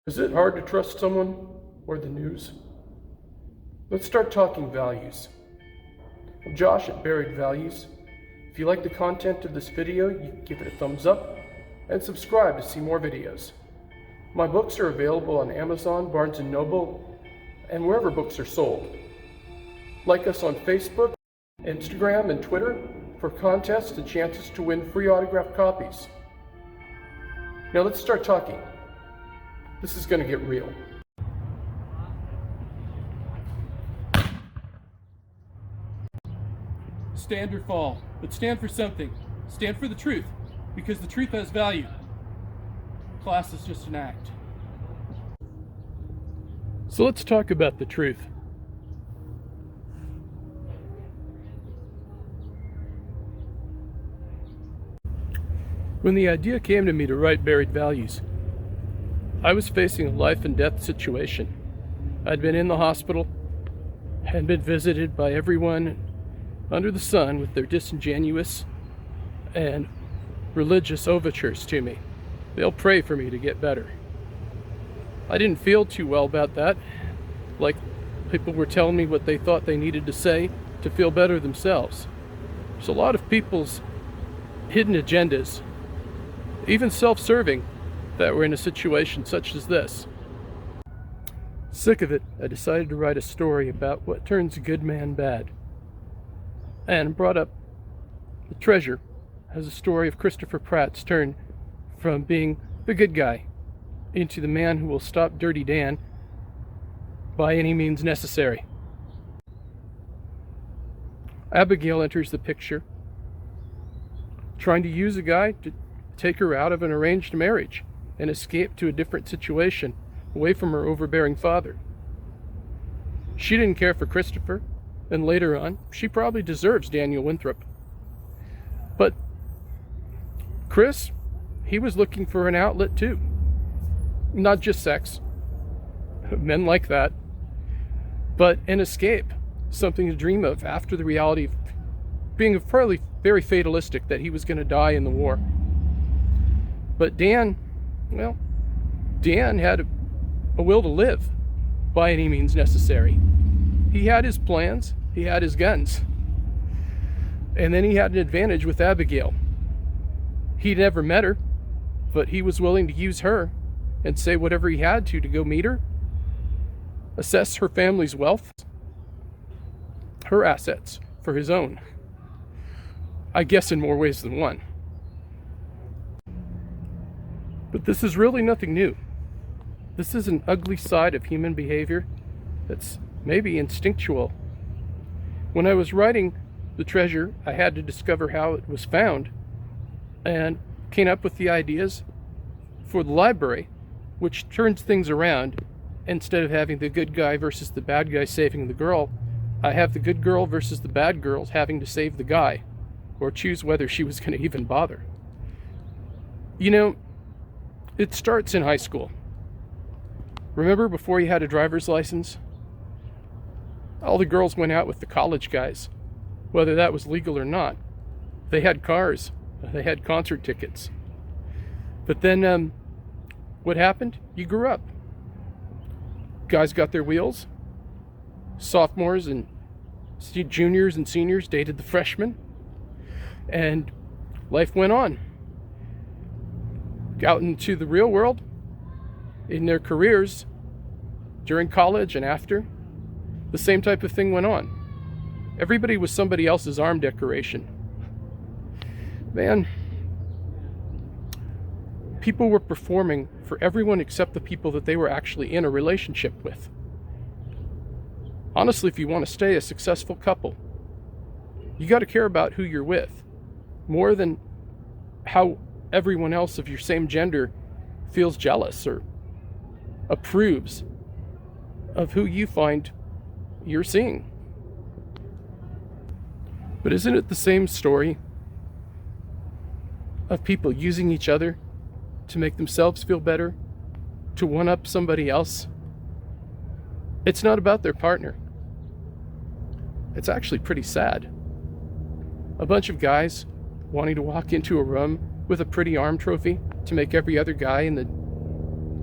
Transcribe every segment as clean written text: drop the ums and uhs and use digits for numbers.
Is it hard to trust someone or the news? Let's start talking values. I'm Josh at Buried Values. If you like the content of this video, you can give it a thumbs up and subscribe to see more videos. My books are available on Amazon, Barnes & Noble, and wherever books are sold. Like us on Facebook, Instagram, and Twitter for contests and chances to win free autographed copies. Now let's start talking. This is going to get real. Stand or fall, but stand for something. Stand for the truth, because the truth has value. Class is just an act. So let's talk about the truth. When the idea came to me to write Buried Values, I was facing a life and death situation. I'd been in the hospital, had been visited by everyone under the sun with their disingenuous and religious overtures to me. They'll pray for me to get better. I didn't feel too well about that, like people were telling me what they thought they needed to say to feel better themselves. There's a lot of people's hidden agendas, even self-serving, that were in a situation such as this. Sick of it, I decided to write a story about what turns a good man bad, and brought up The Treasure as a story of Christopher Pratt's turn from being the good guy into the man who will stop Dirty Dan by any means necessary. Abigail enters the picture, trying to use a guy to take her out of an arranged marriage and escape to a different situation, away from her overbearing father. She didn't care for Christopher, and later on, she probably deserves Daniel Winthrop. But Chris, he was looking for an outlet too. Not just sex, men like that, but an escape, something to dream of after the reality of being probably very fatalistic that he was going to die in the war. But Dan had a will to live by any means necessary. He had his plans, he had his guns, and then he had an advantage with Abigail. He'd never met her, but he was willing to use her and say whatever he had to go meet her, assess her family's wealth, her assets for his own. I guess in more ways than one. But this is really nothing new. This is an ugly side of human behavior that's maybe instinctual. When I was writing The Treasure, I had to discover how it was found and came up with the ideas for the library, which turns things around. Instead of having the good guy versus the bad guy saving the girl, I have the good girl versus the bad girls having to save the guy, or choose whether she was going to even bother. You know, it starts in high school. Remember before you had a driver's license? All the girls went out with the college guys, whether that was legal or not. They had cars, they had concert tickets. But then what happened? You grew up. Guys got their wheels. Sophomores and juniors and seniors dated the freshmen. And life went on. Out into the real world, in their careers, during college and after, the same type of thing went on. Everybody was somebody else's arm decoration. Man, people were performing for everyone except the people that they were actually in a relationship with. Honestly, if you want to stay a successful couple, you got to care about who you're with, more than how everyone else of your same gender feels jealous or approves of who you find you're seeing. But isn't it the same story of people using each other to make themselves feel better, to one-up somebody else? It's not about their partner. It's actually pretty sad. A bunch of guys wanting to walk into a room with a pretty arm trophy to make every other guy in the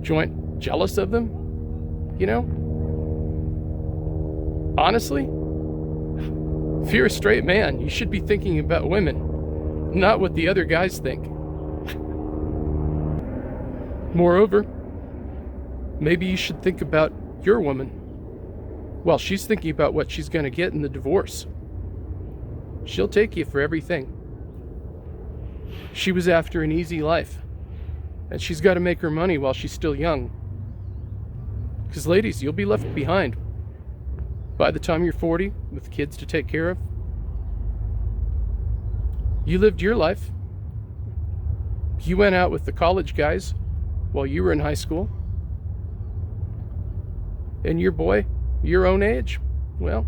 joint jealous of them? You know? Honestly, if you're a straight man, you should be thinking about women, not what the other guys think. Moreover, maybe you should think about your woman while she's thinking about what she's going to get in the divorce. She'll take you for everything. She was after an easy life, and she's got to make her money while she's still young. Because ladies, you'll be left behind by the time you're 40 with kids to take care of. You lived your life. You went out with the college guys while you were in high school. And your boy, your own age, well,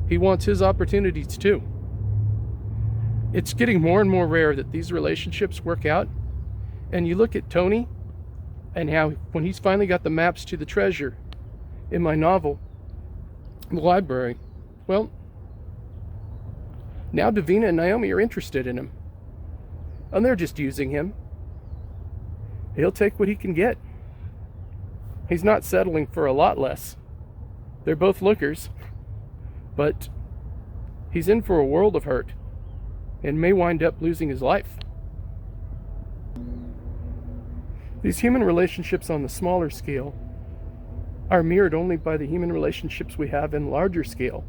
he wants his opportunities too. It's getting more and more rare that these relationships work out. And you look at Tony and how when he's finally got the maps to the treasure in my novel, The Library, well, now Davina and Naomi are interested in him. And they're just using him. He'll take what he can get. He's not settling for a lot less. They're both lookers, but he's in for a world of hurt and may wind up losing his life. These human relationships on the smaller scale are mirrored only by the human relationships we have in larger scale.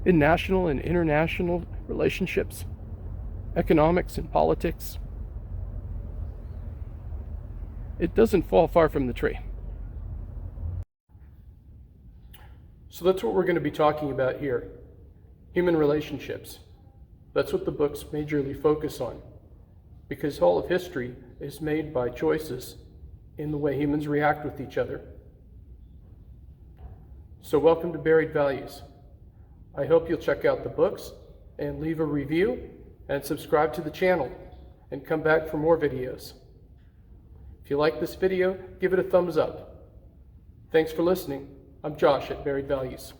In national and international relationships, economics and politics, it doesn't fall far from the tree. So that's what we're going to be talking about here. Human relationships. That's what the books majorly focus on, because all of history is made by choices in the way humans react with each other. So welcome to Buried Values. I hope you'll check out the books and leave a review and subscribe to the channel and come back for more videos. If you like this video, give it a thumbs up. Thanks for listening. I'm Josh at Buried Values.